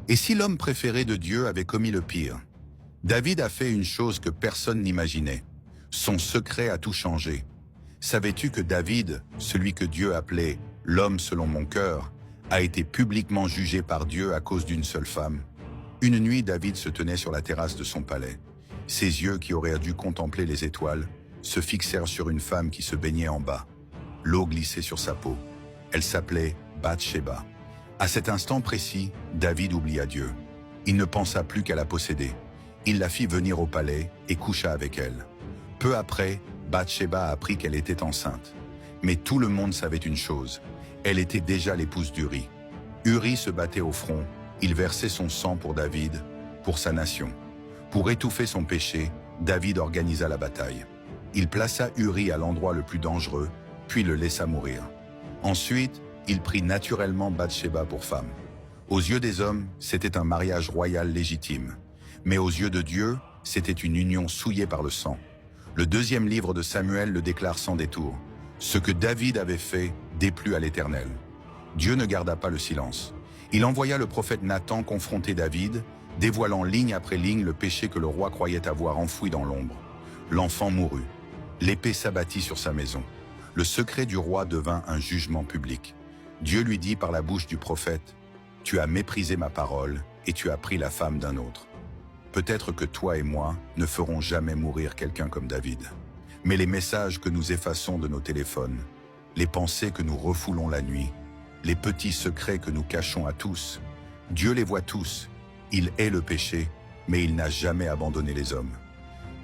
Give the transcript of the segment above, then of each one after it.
Et si l'homme préféré de Dieu avait commis le pire? David a fait une chose que personne n'imaginait. Son secret a tout changé. Savais-tu que David, celui que Dieu appelait « l'homme selon mon cœur », a été publiquement jugé par Dieu à cause d'une seule femme? Une nuit, David se tenait sur la terrasse de son palais. Ses yeux, qui auraient dû contempler les étoiles, se fixèrent sur une femme qui se baignait en bas. L'eau glissait sur sa peau. Elle s'appelait Bathsheba. À cet instant précis, David oublia Dieu. Il ne pensa plus qu'à la posséder. Il la fit venir au palais et coucha avec elle. Peu après, Bathsheba apprit qu'elle était enceinte. Mais tout le monde savait une chose. Elle était déjà l'épouse d'Uri. Uri se battait au front. Il versait son sang pour David, pour sa nation. Pour étouffer son péché, David organisa la bataille. Il plaça Uri à l'endroit le plus dangereux, puis le laissa mourir. Ensuite, il prit naturellement Bathsheba pour femme. Aux yeux des hommes, c'était un mariage royal légitime. Mais aux yeux de Dieu, c'était une union souillée par le sang. Le deuxième livre de Samuel le déclare sans détour. Ce que David avait fait déplut à l'Éternel. Dieu ne garda pas le silence. Il envoya le prophète Nathan confronter David, dévoilant ligne après ligne le péché que le roi croyait avoir enfoui dans l'ombre. L'enfant mourut. L'épée s'abattit sur sa maison. Le secret du roi devint un jugement public. Dieu lui dit par la bouche du prophète, « Tu as méprisé ma parole et tu as pris la femme d'un autre. » Peut-être que toi et moi ne ferons jamais mourir quelqu'un comme David. Mais les messages que nous effaçons de nos téléphones, les pensées que nous refoulons la nuit, les petits secrets que nous cachons à tous, Dieu les voit tous. Il hait le péché, mais il n'a jamais abandonné les hommes.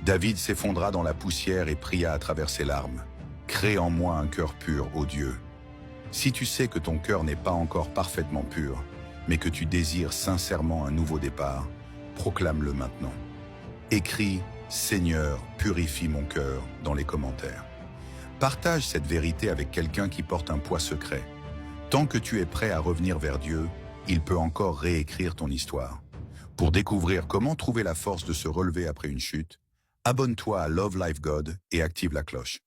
David s'effondra dans la poussière et pria à travers ses larmes. « Crée en moi un cœur pur, ô Dieu. » Si tu sais que ton cœur n'est pas encore parfaitement pur, mais que tu désires sincèrement un nouveau départ, proclame-le maintenant. Écris « Seigneur, purifie mon cœur » dans les commentaires. Partage cette vérité avec quelqu'un qui porte un poids secret. Tant que tu es prêt à revenir vers Dieu, il peut encore réécrire ton histoire. Pour découvrir comment trouver la force de se relever après une chute, abonne-toi à Love Life God et active la cloche.